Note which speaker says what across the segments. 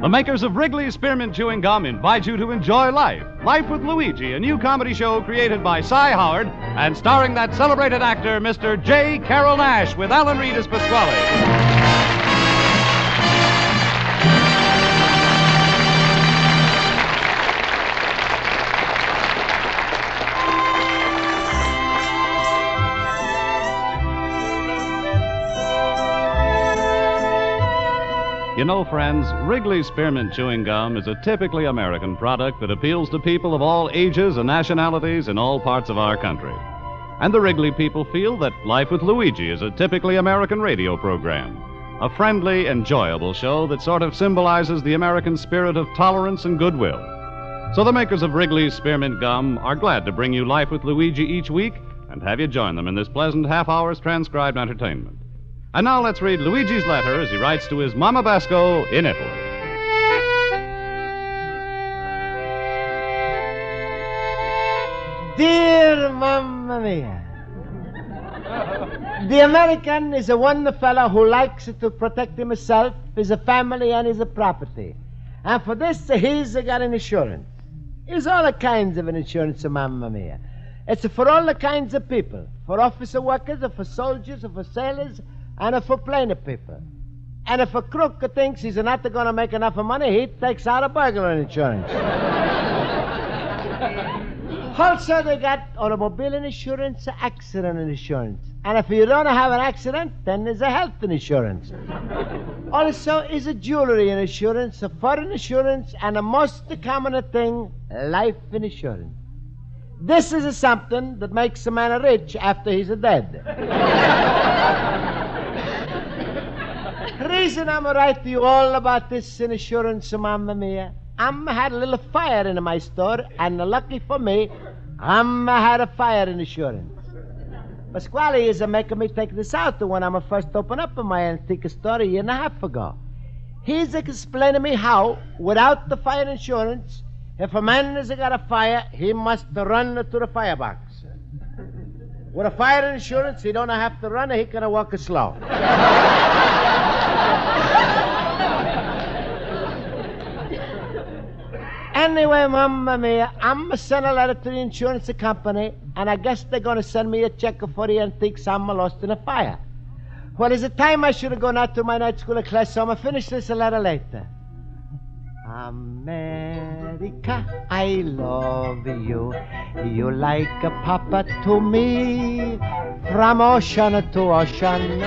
Speaker 1: The makers of Wrigleys Spearmint Chewing Gum invite you to enjoy life. Life with Luigi, a new comedy show created by Cy Howard and starring that celebrated actor, Mr. J. Carroll Nash, with Alan Reed as Pasquale. You know, friends, Wrigley's Spearmint Chewing Gum is a typically American product that appeals to people of all ages and nationalities in all parts of our country. And the Wrigley people feel that Life with Luigi is a typically American radio program, a friendly, enjoyable show that sort of symbolizes the American spirit of tolerance and goodwill. So the makers of Wrigley's Spearmint Gum are glad to bring you Life with Luigi each week and have you join them in this pleasant half-hour's transcribed entertainment. And now let's read Luigi's letter as he writes to his Mama Basco in Italy.
Speaker 2: Dear Mamma Mia, the American is a wonderful fellow who likes to protect himself, his family, and his property. And for this, he's got an insurance. It's all kinds of an insurance, Mamma Mia. It's for all the kinds of people, for officer workers, or for soldiers, or for sailors, and for plain people. And if a crook thinks he's not going to make enough money, he takes out a burglar insurance. Also, they got automobile insurance, accident insurance. And if you don't have an accident, then there's a health insurance. Also, is a jewelry insurance, a foreign insurance, and a most common thing, life insurance. This is something that makes a man rich after he's dead. The reason I'm writing to you all about this insurance, Mamma Mia, had a little fire in my store, and lucky for me, had a fire insurance. Pasquale is making me take this out when I'm first open up my antique store a year and a half ago. He's explaining to me how, without the fire insurance, if a man has got a fire, he must run to the firebox. With a fire insurance, he don't have to run, he can walk slow. Anyway, Mamma Mia, I'm sending a letter to the insurance company, and I guess they're going to send me a check for the antiques I'm lost in a fire. Well, it's a time I should have gone out to my night school class, so I'm going to finish this letter later. America, I love you. You like a papa to me, from ocean to ocean.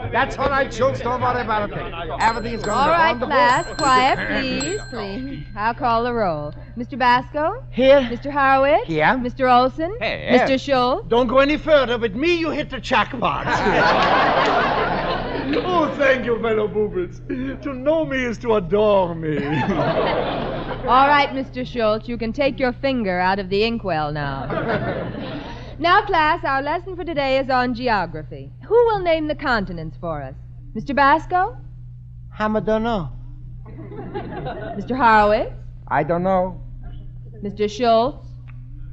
Speaker 3: That's all right, Schultz. Don't worry about it. Everything's going
Speaker 4: all
Speaker 3: to
Speaker 4: right,
Speaker 3: wonderful.
Speaker 4: class. Quiet, please, please. I'll call the roll. Mr. Basco?
Speaker 2: Here.
Speaker 4: Mr. Horowitz?
Speaker 3: Here.
Speaker 4: Mr. Olson?
Speaker 3: Here.
Speaker 4: Mr. Schultz?
Speaker 5: Don't go any further. With me, you hit the jackpot. Oh, thank you, fellow boobles. To know me is to adore me.
Speaker 4: All right, Mr. Schultz, you can take your finger out of the inkwell now. Now, class, our lesson for today is on geography. Who will name the continents for us? Mr. Basco?
Speaker 2: I don't know.
Speaker 4: Mr. Horowitz?
Speaker 3: I don't know.
Speaker 4: Mr. Schultz?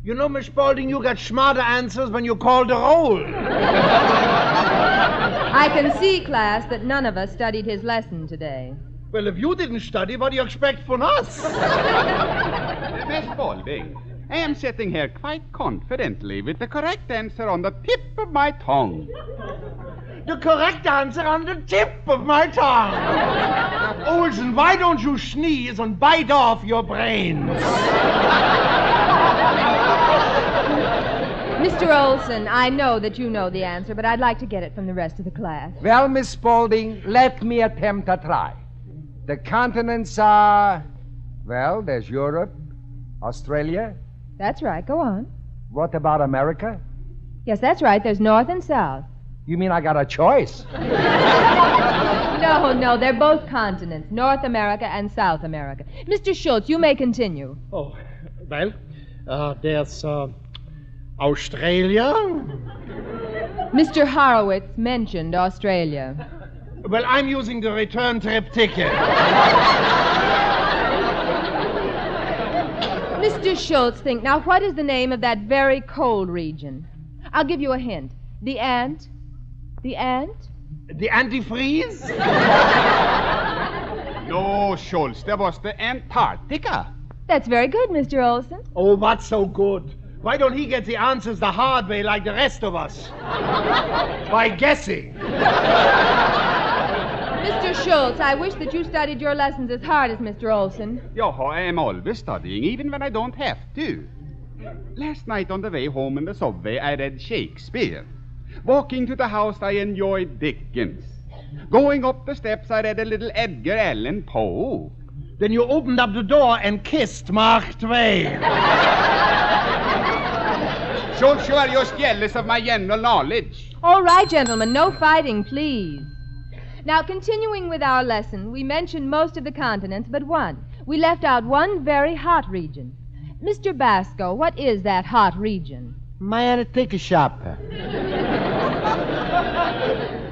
Speaker 5: You know, Miss Spaulding, you got smarter answers when you call the roll.
Speaker 4: I can see, class, that none of us studied his lesson today.
Speaker 5: Well, if you didn't study, what do you expect from us?
Speaker 6: Miss Spaulding, I am sitting here quite confidently with the correct answer on the tip of my tongue.
Speaker 5: The correct answer on the tip of my tongue. Olson, why don't you sneeze and bite off your brains?
Speaker 4: Mr. Olson, I know that you know the answer, but I'd like to get it from the rest of the class.
Speaker 3: Well, Miss Spaulding, let me attempt a try. The continents are, well, there's Europe, Australia.
Speaker 4: That's right. Go on.
Speaker 3: What about America?
Speaker 4: Yes, that's right. There's North and South.
Speaker 3: You mean I got a choice?
Speaker 4: No, they're both continents, North America and South America. Mr. Schultz, you may continue.
Speaker 5: Oh, well, there's Australia.
Speaker 4: Mr. Horowitz mentioned Australia.
Speaker 5: Well, I'm using the return trip ticket.
Speaker 4: Mr. Schultz, think now, what is the name of that very cold region? I'll give you a hint. The The ant?
Speaker 5: The antifreeze?
Speaker 6: No, Schultz, that was the Antarctica.
Speaker 4: That's very good, Mr. Olson.
Speaker 5: Oh, what's so good? Why don't he get the answers the hard way like the rest of us? By guessing.
Speaker 4: Mr. Schultz, I wish that you studied your lessons as hard as Mr. Olson.
Speaker 6: Yo, I am always studying, even when I don't have to. Last night on the way home in the subway, I read Shakespeare. Walking to the house, I enjoyed Dickens. Going up the steps, I read a little Edgar Allan Poe.
Speaker 5: Then you opened up the door and kissed Mark Twain.
Speaker 6: Schultz, you are just jealous of my general knowledge.
Speaker 4: All right, gentlemen, no fighting, please. Now, continuing with our lesson, we mentioned most of the continents but one. We left out one very hot region. Mr. Basco, what is that hot region?
Speaker 2: My undertaker shop.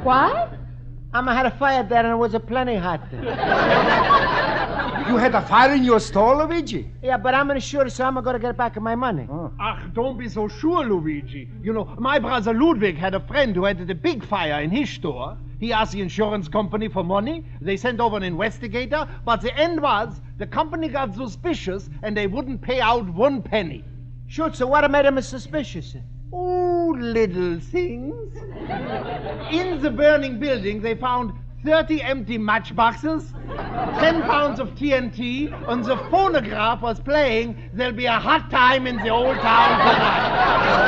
Speaker 4: What?
Speaker 2: I had a fire there and it was a plenty hot.
Speaker 3: You had a fire in your store, Luigi?
Speaker 2: Yeah, but I'm insured, so I'm going to get back my money.
Speaker 5: Ach, don't be so sure, Luigi. You know, my brother Ludwig had a friend who had a big fire in his store. He asked the insurance company for money. They sent over an investigator, but the end was the company got suspicious and they wouldn't pay out 1 penny.
Speaker 2: Shoot, so what made him suspicious?
Speaker 5: Oh, little things. In the burning building, they found 30 empty matchboxes, 10 pounds of TNT, and the phonograph was playing There'll Be a Hot Time in the Old Town Tonight.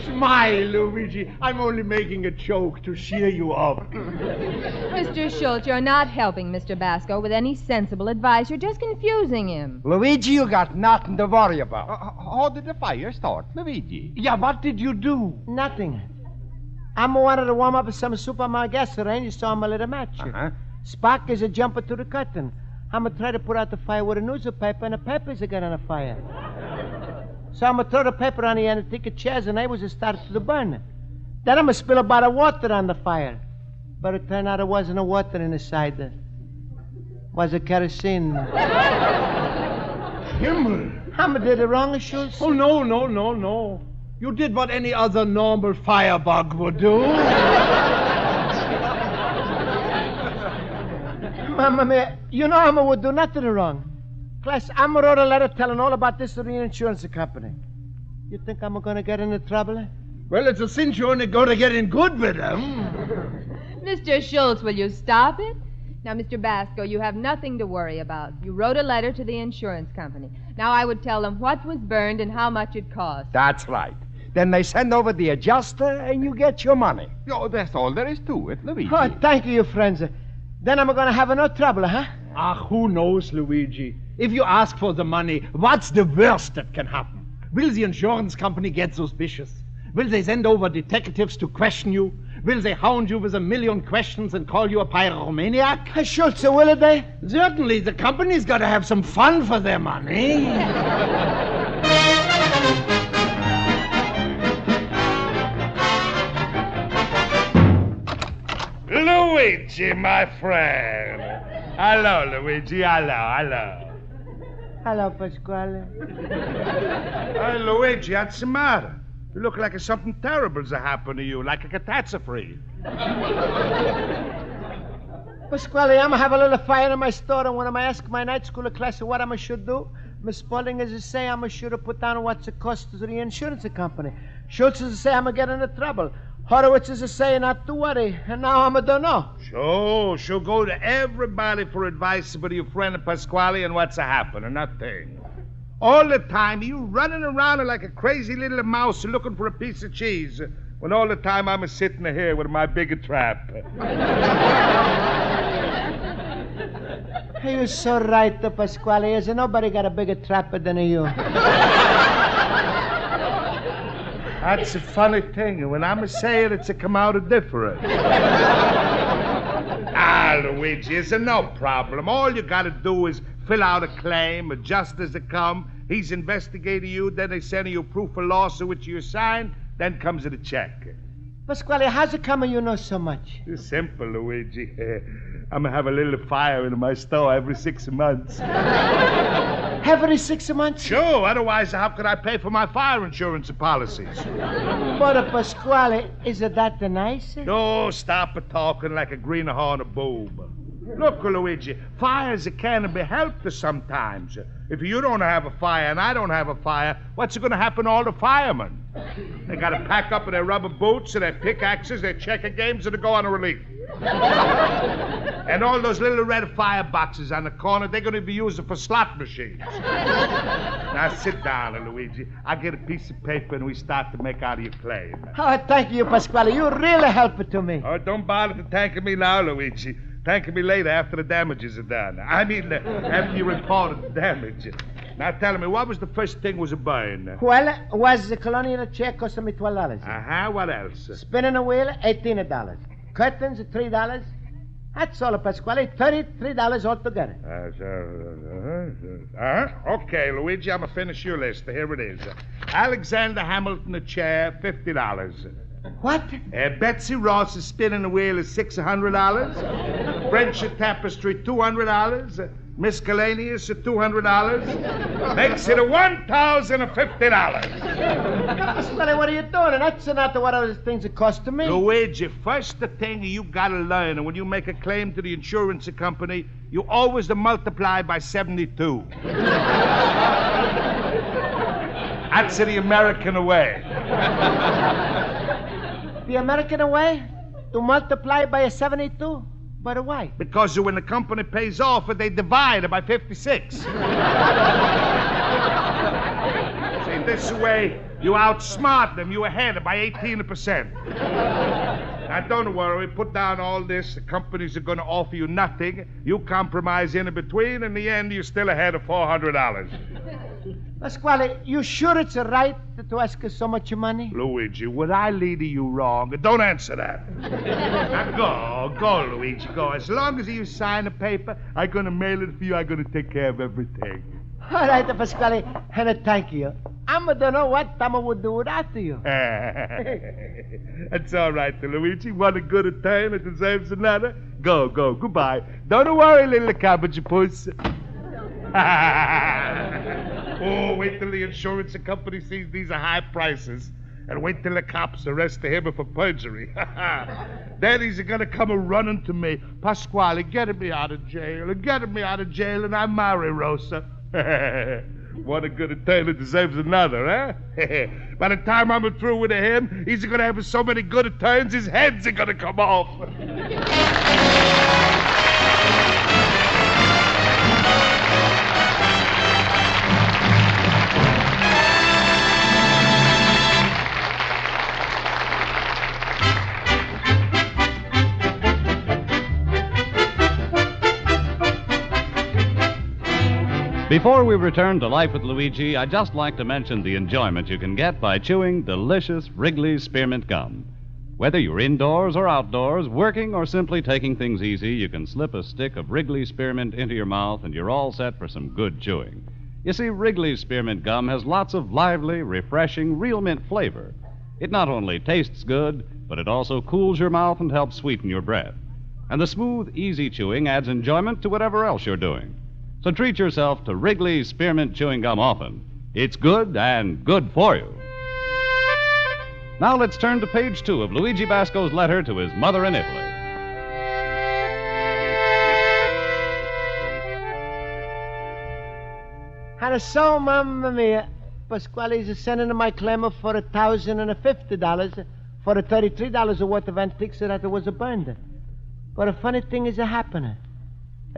Speaker 5: Smile, Luigi. I'm only making a joke to cheer you up.
Speaker 4: Mr. Schultz, you're not helping Mr. Basco with any sensible advice. You're just confusing him.
Speaker 3: Luigi, you got nothing to worry about.
Speaker 6: How did the fire start, Luigi?
Speaker 5: Yeah, what did you do?
Speaker 2: Nothing. I wanted to warm up some soup on my gas range, so I'm a little match. Spark is a jumper to the curtain. I'm going to try to put out the fire with a newspaper, and the papers are getting on the fire. So I'm going to throw the paper on the end and take a chairs, and I was started to burn. Then I'm going to spill a bottle of water on the fire. But it turned out there wasn't no water inside. It was a kerosene.
Speaker 5: Himmel.
Speaker 2: I did it wrong, Schultz.
Speaker 5: Oh, no. You did what any other normal firebug would do.
Speaker 2: Mamma mia, you know I would do nothing wrong. Class, I wrote a letter telling all about this to the insurance company. You think I'm going to get into trouble?
Speaker 5: Well, it's a cinch you're only going to get in good with them.
Speaker 4: Mr. Schultz, will you stop it? Now, Mr. Basco, you have nothing to worry about. You wrote a letter to the insurance company. Now, I would tell them what was burned and how much it cost.
Speaker 3: That's right. Then they send over the adjuster and you get your money.
Speaker 6: Oh, that's all there is to it, Luigi.
Speaker 2: Oh, thank you, friends. Then I'm going to have no trouble, huh?
Speaker 5: Who knows, Luigi? If you ask for the money, what's the worst that can happen? Will the insurance company get suspicious? Will they send over detectives to question you? Will they hound you with 1,000,000 questions and call you a pyromaniac?
Speaker 2: Schultz, will they?
Speaker 5: Certainly. The company's got to have some fun for their money.
Speaker 7: Luigi, my friend. Hello, Luigi. Hello.
Speaker 2: Hello, Pasquale.
Speaker 7: Hey, Luigi, what's the matter? You look like something terrible's happened to you, like a catastrophe.
Speaker 2: Pasquale, I'm have a little fire in my store, and when I ask my night school class what I should do, Miss Spaulding is to say I should have put down what's the cost to the insurance company. Schultz is to say I'm going to get into trouble. Horowitz is to say not to worry, and now I don't know.
Speaker 7: Sure, she'll go to everybody for advice about your friend Pasquale and what's happening, nothing. All the time, you running around like a crazy little mouse looking for a piece of cheese, when all the time I'm sitting here with my big trap.
Speaker 2: You're so right, Pasquale. Is nobody got a bigger trapper than you?
Speaker 7: That's a funny thing. When I'm saying it's a come out different. Luigi, it's no problem. All you got to do is fill out a claim, just as it come. He's investigating you, then they send you proof of loss, which you sign, then comes the check.
Speaker 2: Pasquale, how's it coming you know so much?
Speaker 7: It's simple, Luigi. I'm going to have a little fire in my store every 6 months.
Speaker 2: Every 6 months?
Speaker 7: Sure, otherwise how could I pay for my fire insurance policies?
Speaker 2: But, Pasquale, is it that nice?
Speaker 7: No, stop it talking like a greenhorn boob. Look, Luigi, fires can be helped sometimes. If you don't have a fire and I don't have a fire, what's going to happen to all the firemen? They got to pack up in their rubber boots and their pickaxes, their checker games, and to go on a relief. And all those little red fire boxes on the corner, they're going to be used for slot machines. Now, sit down, Luigi. I'll get a piece of paper and we start to make out of your claim.
Speaker 2: Oh, thank you, Pasquale. You really helped to me.
Speaker 7: Oh, don't bother to thank me now, Luigi. Thank me later after the damages are done. I mean, after you reported the damage. Now, tell me, what was the first thing was buying?
Speaker 2: Well, was the colonial chair costing me $12.
Speaker 7: Uh-huh, what else?
Speaker 2: Spinning a wheel, $18. Curtains, $3. That's all, Pasquale. $33 altogether.
Speaker 7: Okay, Luigi, I'm going to finish your list. Here it is. Alexander Hamilton, a chair, $50.
Speaker 2: What?
Speaker 7: Betsy Ross's spinning the wheel is $600. French tapestry, $200. Miscellaneous, $200. Makes it $1,050.
Speaker 2: Pasquale, what are you doing? That's not what other things it cost to me.
Speaker 7: Luigi, first the thing you got to learn, when you make a claim to the insurance company, you always multiply by 72. That's the American way.
Speaker 2: The American way? To multiply by a 72? But why?
Speaker 7: Because when the company pays off, they divide it by 56. See, this way, you outsmart them. You ahead by 18%. Now, don't worry. Put down all this. The companies are going to offer you nothing. You compromise in between. In the end, you're still ahead of $400.
Speaker 2: Pasquale, you sure it's right to ask us so much money?
Speaker 7: Luigi, would I lead you wrong? Don't answer that. Now, go, Luigi, go. As long as you sign a paper, I'm going to mail it for you. I'm going to take care of everything.
Speaker 2: All right, Pasquale, and thank you. I don't know what Tama would do without you.
Speaker 7: That's all right, Luigi. One a good turn, it deserves another. Go. Goodbye. Don't worry, little cabbage puss. Oh, wait till the insurance company sees these are high prices. And wait till the cops arrest him for perjury. Then he's going to come running to me. Pasquale, get me out of jail, and I marry Rosa. What a good turn, it deserves another, huh? By the time I'm through with him, he's going to have so many good turns, his heads are going to come off.
Speaker 1: Before we return to Life with Luigi, I'd just like to mention the enjoyment you can get by chewing delicious Wrigleys Spearmint Gum. Whether you're indoors or outdoors, working or simply taking things easy, you can slip a stick of Wrigley's Spearmint into your mouth and you're all set for some good chewing. You see, Wrigley's Spearmint Gum has lots of lively, refreshing, real mint flavor. It not only tastes good, but it also cools your mouth and helps sweeten your breath. And the smooth, easy chewing adds enjoyment to whatever else you're doing. So treat yourself to Wrigley's Spearmint Chewing Gum often. It's good and good for you. Now let's turn to page 2 of Luigi Basco's letter to his mother in Italy.
Speaker 2: And so, Mamma Mia, Pasquale's sending my claim for $1,050 for the $33 worth of antiques that was burned. But a funny thing is happening.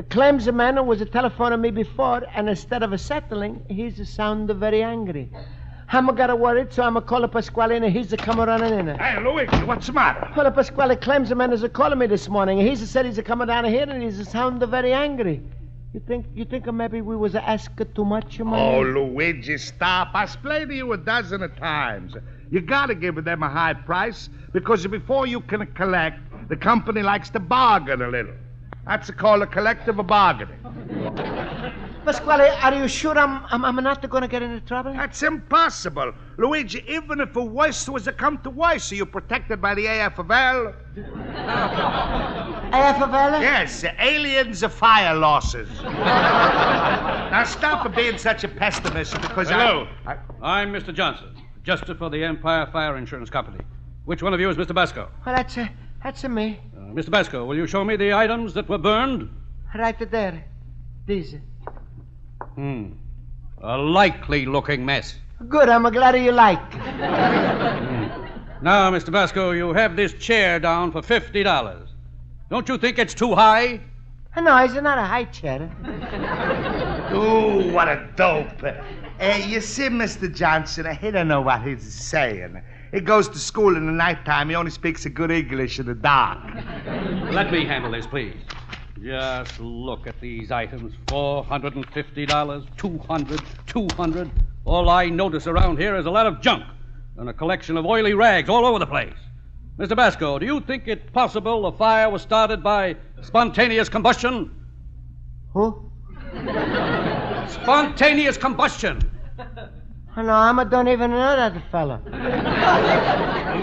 Speaker 2: Claims the man who was telephoning me before, and instead of settling, he's sounding very angry. I'm got worried, so I'm calling Pasquale, and he's coming running in.
Speaker 7: Hey, Luigi, what's the matter?
Speaker 2: Well, Pasquale claims the man is calling me this morning, and he said he's coming down here, and he's sounding very angry. You think maybe we was asking too much money?
Speaker 7: Oh, Luigi, stop. I explained to you a dozen of times. You gotta give them a high price, because before you can collect, the company likes to bargain a little. That's called a collective bargaining.
Speaker 2: Pasquale, are you sure I'm not going to get into trouble?
Speaker 7: That's impossible. Luigi, even if the worst was to come to worst, are you protected by the AFL?
Speaker 2: A favela?
Speaker 7: Yes, aliens of fire losses. Now stop being such a pessimist because
Speaker 8: Hello. I'm Mr. Johnson, adjuster for the Empire Fire Insurance Company. Which one of you is Mr. Basco?
Speaker 2: Well, that's me.
Speaker 8: Mr. Basco, will you show me the items that were burned?
Speaker 2: Right there. These.
Speaker 8: A likely-looking mess.
Speaker 2: Good, I'm glad you like.
Speaker 8: Now, Mr. Basco, you have this chair down for $50. Don't you think it's too high?
Speaker 2: No, it's not a high chair.
Speaker 7: Ooh, what a dope. You see, Mr. Johnson, he don't know what he's saying. He goes to school in the nighttime. He only speaks a good English in the dark.
Speaker 8: Let me handle this, please. Just look at these items. $450, $200. All I notice around here is a lot of junk and a collection of oily rags all over the place. Mr. Basco, do you think it possible the fire was started by spontaneous combustion?
Speaker 2: Who?
Speaker 8: Spontaneous combustion.
Speaker 2: No, I don't even know that fella.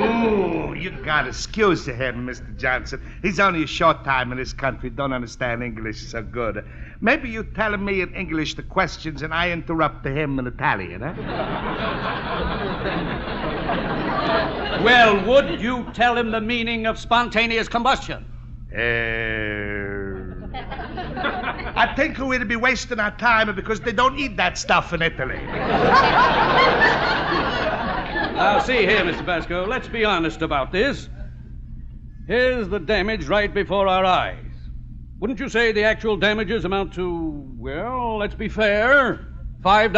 Speaker 7: Ooh, you gotta excuse him, Mr. Johnson. He's only a short time in this country, don't understand English so good. Maybe you tell me in English the questions and I interrupt him in Italian, huh?
Speaker 8: Well, would you tell him the meaning of spontaneous combustion?
Speaker 7: I think we'd be wasting our time because they don't eat that stuff in Italy.
Speaker 8: Now, see here, Mr. Basco, let's be honest about this. Here's the damage right before our eyes. Wouldn't you say the actual damages amount to, well, let's be fair, $5?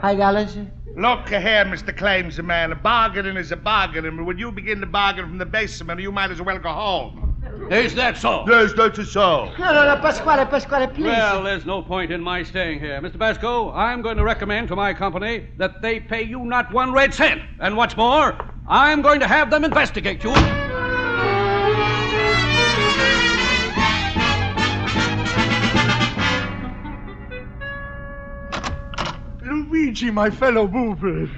Speaker 2: $5?
Speaker 7: Look here, Mr. Claims man. A bargaining is a bargaining, but when you begin to bargain from the basement, you might as well go home.
Speaker 8: Is that so?
Speaker 7: Yes, that's so.
Speaker 2: No, Pasquale, please.
Speaker 8: Well, there's no point in my staying here. Mr. Basco, I'm going to recommend to my company that they pay you not 1 red cent. And what's more, I'm going to have them investigate you.
Speaker 5: Luigi, my fellow booby.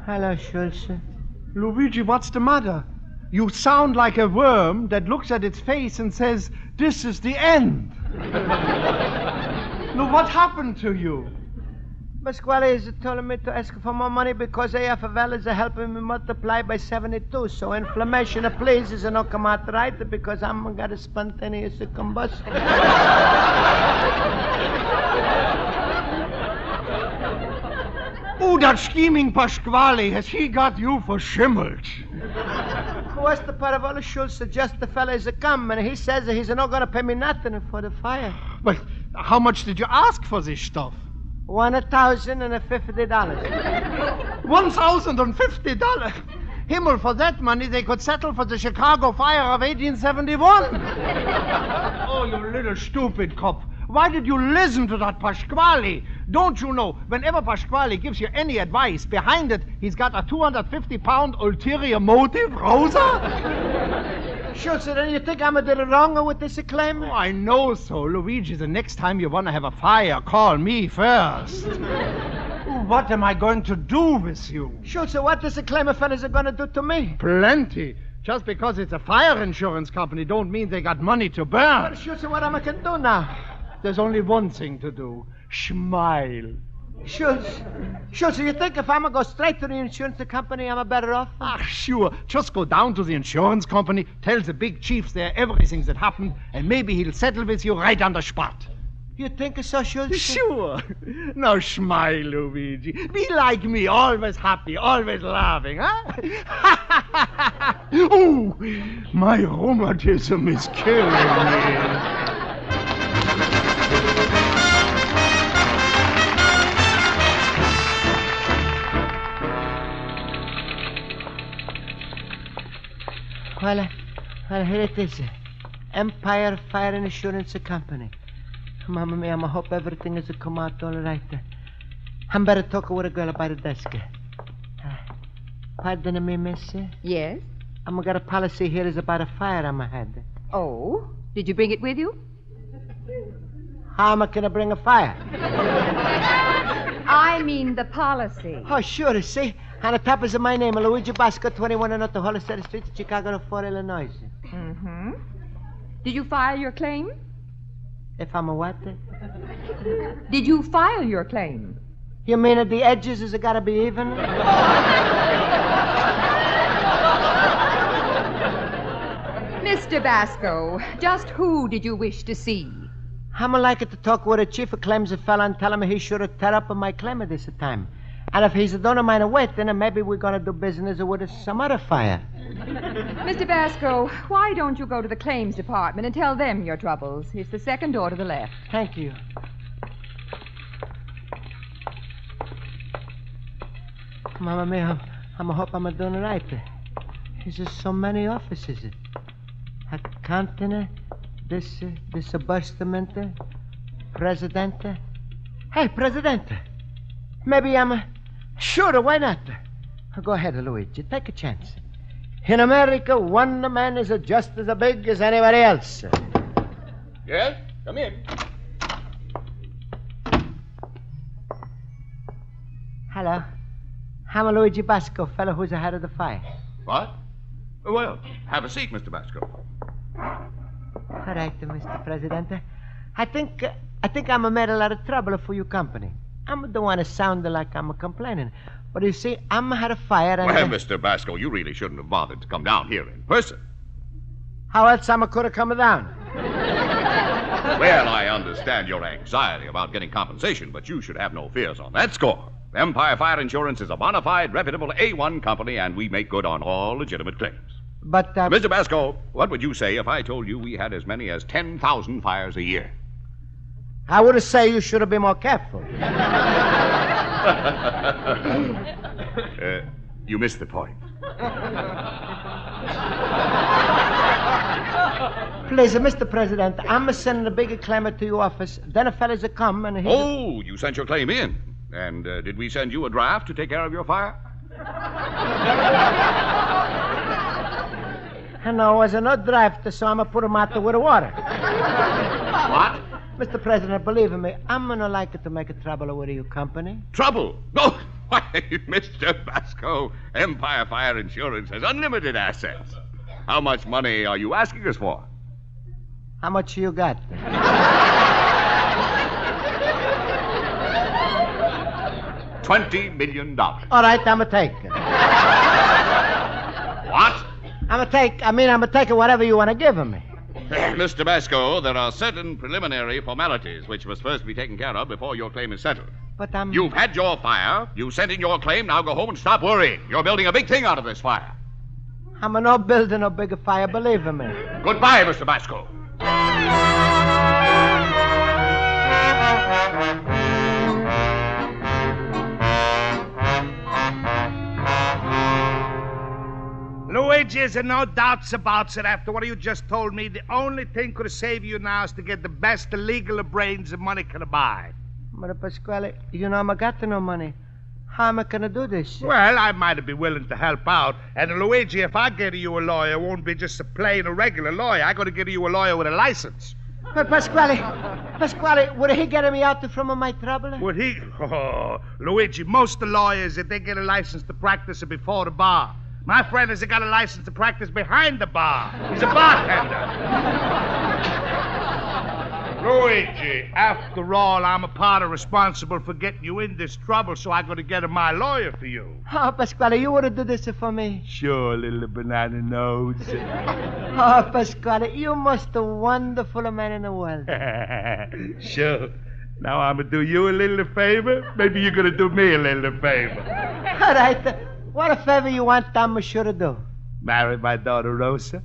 Speaker 2: Hello, Schultz.
Speaker 5: Luigi, what's the matter? You sound like a worm that looks at its face and says, "This is the end." No, what happened to you?
Speaker 2: Pasquale is telling me to ask for more money because AF favelas are helping me multiply by 72. So inflammation of pleases and not come out right because I'm got a spontaneous combustion.
Speaker 5: Oh, that scheming Pasquale, has he got you for schimmeled?
Speaker 2: What's the paravola Schultz? Just the fella is a come and he says that he's not going to pay me nothing for the fire.
Speaker 5: But how much did you ask for this stuff?
Speaker 2: $1,050.
Speaker 5: $1,050? Himmel, for that money they could settle for the Chicago fire of 1871. Oh, you little stupid cop. Why did you listen to that Pasquale? Don't you know, whenever Pasquale gives you any advice, behind it, he's got a 250-pound ulterior motive, Rosa?
Speaker 2: Schultz, then you think I'm a little wrong with this claim?
Speaker 5: Oh, I know so. Luigi, the next time you want to have a fire, call me first. What am I going to do with you?
Speaker 2: Schultz, what does the claim fellas are going to do to me?
Speaker 5: Plenty. Just because it's a fire insurance company don't mean they got money to burn.
Speaker 2: But Schultz, what am I going to do now?
Speaker 5: There's only one thing to do. Smile.
Speaker 2: Schultz, you think if I'm going to go straight to the insurance company, I'm better off?
Speaker 5: Ah, sure. Just go down to the insurance company, tell the big chiefs there everything that happened, and maybe he'll settle with you right on the spot.
Speaker 2: You think so, Schultz?
Speaker 5: Sure. Now smile, Luigi. Be like me, always happy, always laughing, huh? Ooh, my rheumatism is killing me.
Speaker 2: Well, here it is. Empire Fire Insurance Company. Mamma mia, I hope everything is come out all right. I'm better talk with a girl by the desk. Pardon me, miss.
Speaker 4: Yes?
Speaker 2: I'm got a policy here is about a fire on my head.
Speaker 4: Oh? Did you bring it with you?
Speaker 2: How am I going to bring a fire?
Speaker 4: I mean the policy.
Speaker 2: Oh, sure. See, On the top is my name, Luigi Basco, 21 and the Hollister Street, Chicago, 4, Illinois.
Speaker 9: Mm-hmm. Did you file your claim?
Speaker 2: If I'm a what?
Speaker 9: Did you file your claim?
Speaker 2: You mean at the edges is it gotta be even?
Speaker 9: Mr. Basco, just who did you wish to see?
Speaker 2: I'm like to talk with the chief of claims a fella and tell him he should have tear up on my claim at this time. And if he's don't mind waiting, then maybe we're gonna do business with some other fire.
Speaker 9: Mr. Basco, why don't you go to the claims department and tell them your troubles? It's the second door to the left.
Speaker 2: Thank you. Mamma mia, I hope I'm doing it right. There's just so many offices. Accountant, this Bustamante, Presidente. Hey, Presidente. Maybe I'm... Sure, why not? Go ahead, Luigi. Take a chance. In America, one man is just as big as anybody else.
Speaker 10: Yes? Come in.
Speaker 2: Hello. I'm Luigi Basco, fellow who's ahead of the fire.
Speaker 10: What? Well, have a seat, Mr. Basco.
Speaker 2: All right, Mr. President. I think I'm made a lot of trouble for your company. I don't want to sound like I'm complaining. But you see, I'm had a fire and...
Speaker 10: Well, Mr. Basco, you really shouldn't have bothered to come down here in person.
Speaker 2: How else I could have come down?
Speaker 10: Well, I understand your anxiety about getting compensation, but you should have no fears on that score. Empire Fire Insurance is a bona fide, reputable A1 company, and we make good on all legitimate claims.
Speaker 2: But,
Speaker 10: Mr. Basco, what would you say if I told you we had as many as 10,000 fires a year?
Speaker 2: I would say you should have been more careful.
Speaker 10: You missed the point.
Speaker 2: Please, Mr. President, I'm sending a big claim to your office. Then a fella's come and he...
Speaker 10: Oh, you sent your claim in. And did we send you a draft to take care of your fire?
Speaker 2: No, it was no draft, so I'm going to put him out with the water.
Speaker 10: What?
Speaker 2: Mr. President, believe me, I'm not like to make a trouble with your company.
Speaker 10: Trouble? Oh, why, Mr. Basco, Empire Fire Insurance has unlimited assets. How much money are you asking us for?
Speaker 2: How much you got?
Speaker 10: $20 million.
Speaker 2: All right, I'm going to take it.
Speaker 10: What?
Speaker 2: I'm going to take it whatever you want to give me.
Speaker 10: Mr. Basco, there are certain preliminary formalities which must first be taken care of before your claim is settled.
Speaker 2: But
Speaker 10: You've had your fire. You sent in your claim. Now go home and stop worrying. You're building a big thing out of this fire.
Speaker 2: I'm not building no bigger fire, believe me.
Speaker 10: Goodbye, Mr. Basco.
Speaker 7: Luigi, there's no doubts about it. After what you just told me, the only thing could save you now is to get the best legal brains that money can buy.
Speaker 2: But, Pasquale, you know I got no money. How am I going to do this?
Speaker 7: Well, I might be willing to help out. And, Luigi, if I get you a lawyer, it won't be just a plain, a regular lawyer. I got to get you a lawyer with a license.
Speaker 2: But, Pasquale, would he get me out from my trouble?
Speaker 7: Would he? Oh, Luigi, most of the lawyers, if they get a license to practice it before the bar. My friend has got a license to practice behind the bar. He's a bartender. Luigi, after all, I'm a part of responsible for getting you in this trouble, so I got to get my lawyer for you.
Speaker 2: Oh, Pasquale, you would do this for me?
Speaker 7: Sure, little banana nose.
Speaker 2: Oh, Pasquale, you most a wonderful man in the world.
Speaker 7: Sure. Now I'm going to do you a little favor. Maybe you're going to do me a little favor.
Speaker 2: All right. What a favor you want, I'm sure to do.
Speaker 7: Marry my daughter, Rosa.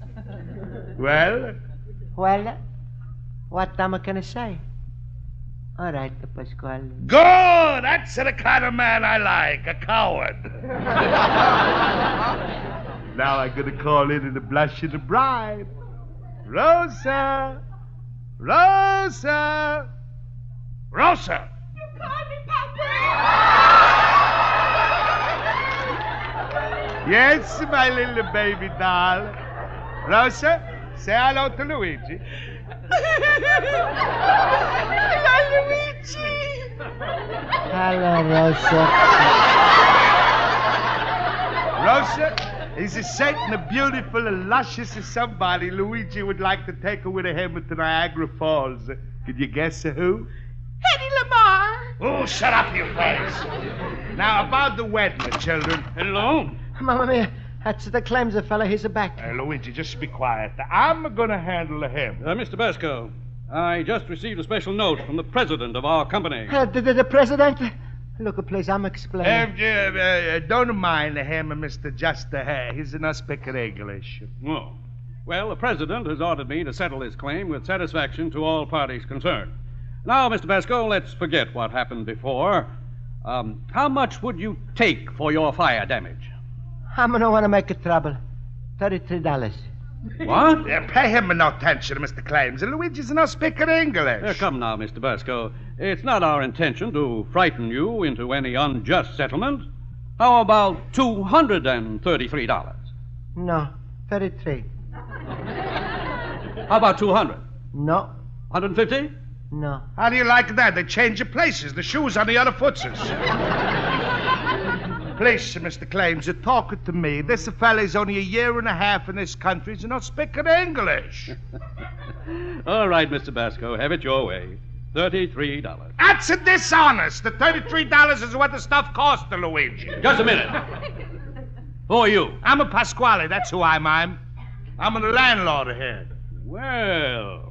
Speaker 7: Well,
Speaker 2: what am I going to say? All right, Pasquale.
Speaker 7: Good! That's the kind of man I like, a coward. Now I'm going to call in and blush you the bride. Rosa! Rosa! Rosa!
Speaker 11: You called me, Papa?
Speaker 7: Yes, my little baby doll. Rosa, say hello to Luigi.
Speaker 11: Hello, Luigi.
Speaker 2: Hello, Rosa.
Speaker 7: Rosa, is a certain a beautiful and luscious somebody Luigi would like to take her with him to Niagara Falls. Could you guess who?
Speaker 11: Eddie Lamar.
Speaker 7: Oh, shut up, you face. Now, about the wedding, children.
Speaker 8: Hello?
Speaker 2: Mamma mia, that's the claims fella. He's back.
Speaker 7: Luigi, just be quiet. I'm going to handle him.
Speaker 8: Mr. Basco, I just received a special note from the president of our company.
Speaker 2: The president? Look, please, I'm explaining.
Speaker 7: Don't mind him, Mr. Juster. He's not speaking English.
Speaker 8: Oh. Well, the president has ordered me to settle his claim with satisfaction to all parties concerned. Now, Mr. Basco, let's forget what happened before. How much would you take for your fire damage?
Speaker 2: I'm going to want to make a trouble. $33.
Speaker 8: What?
Speaker 7: Pay him no attention, Mr. Claims. Luigi's not speaking English.
Speaker 8: Come now, Mr. Basco. It's not our intention to frighten you into any unjust settlement. How about $233?
Speaker 2: No, 33.
Speaker 8: How about 200?
Speaker 2: No.
Speaker 8: 150?
Speaker 2: No.
Speaker 7: How do you like that? They change your places. The shoes on the other footses. Please, Mr. Claims, you're talking to me. This fella's only a year and a half in this country. He's not speaking English.
Speaker 8: All right, Mr. Basco, have it your way. $33.
Speaker 7: That's a dishonest. The $33 is what the stuff cost to Luigi.
Speaker 8: Just a minute. Who are you?
Speaker 7: I'm a Pasquale. That's who I'm. I'm the landlord here.
Speaker 8: Well,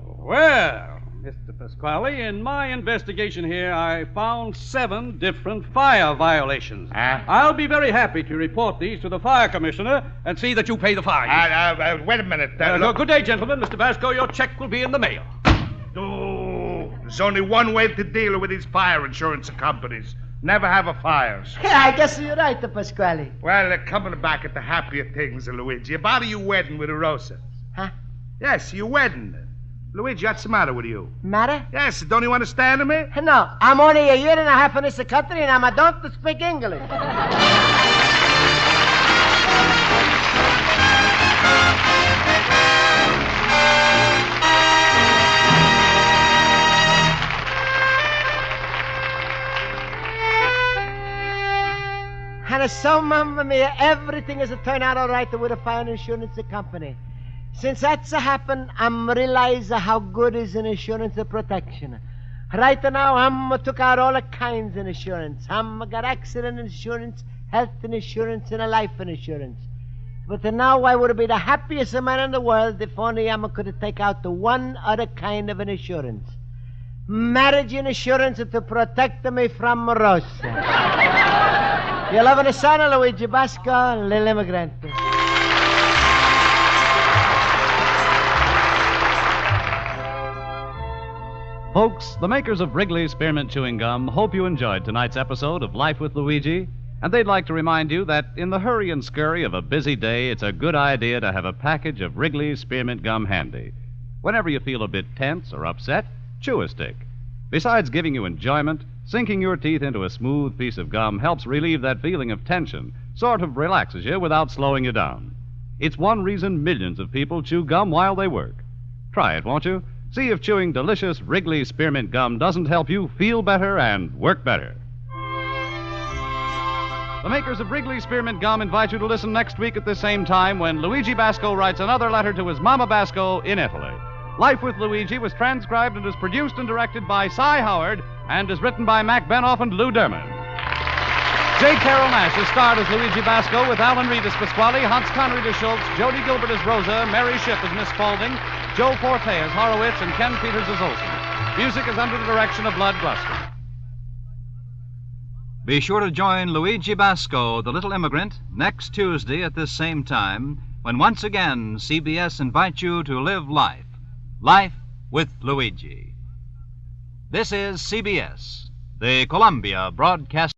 Speaker 8: Mr. Pasquale, in my investigation here, I found 7 different fire violations. I'll be very happy to report these to the fire commissioner and see that you pay the fine.
Speaker 7: Wait a minute.
Speaker 8: Good day, gentlemen. Mr. Basco, your check will be in the mail.
Speaker 7: Oh, there's only one way to deal with these fire insurance companies. Never have a fires.
Speaker 2: Yeah, I guess you're right, Pasquale.
Speaker 7: Well, coming back at the happier things, Luigi. About your wedding with Rosa.
Speaker 2: Huh?
Speaker 7: Yes, your wedding. Luigi, what's the matter with you?
Speaker 2: Matter?
Speaker 7: Yes, don't you understand me?
Speaker 2: No, I'm only a year and a half in this country, and I don't speak English. And so, Mamma Mia, everything has turned out all right with the fire insurance company. Since that's happened, I'm realize how good is an insurance protection. Right now, I'm took out all kinds of insurance. I'm got accident insurance, health insurance, and a life insurance. But now I would be the happiest man in the world if only I could take out the one other kind of an insurance. Marriage insurance to protect me from Rosa. You loving the son of Luigi Basco, little immigrant.
Speaker 1: Folks, the makers of Wrigley's Spearmint Chewing Gum hope you enjoyed tonight's episode of Life with Luigi, and they'd like to remind you that in the hurry and scurry of a busy day, it's a good idea to have a package of Wrigley's Spearmint Gum handy. Whenever you feel a bit tense or upset, chew a stick. Besides giving you enjoyment, sinking your teeth into a smooth piece of gum helps relieve that feeling of tension, sort of relaxes you without slowing you down. It's one reason millions of people chew gum while they work. Try it, won't you? See if chewing delicious Wrigley's Spearmint Gum doesn't help you feel better and work better. The makers of Wrigley's Spearmint Gum invite you to listen next week at the same time when Luigi Basco writes another letter to his Mama Basco in Italy. Life with Luigi was transcribed and is produced and directed by Cy Howard and is written by Mac Benoff and Lou Derman. J. Carroll Nash is starred as Luigi Basco with Alan Reed as Pasquale, Hans Conried as Schultz, Jody Gilbert as Rosa, Mary Shipp as Miss Spaulding, Joe Forte as Horowitz, and Ken Peters as Olson. Music is under the direction of Lud Gluskin.
Speaker 12: Be sure to join Luigi Basco, the Little Immigrant, next Tuesday at this same time, when once again CBS invites you to live life. Life with Luigi. This is CBS, the Columbia Broadcast.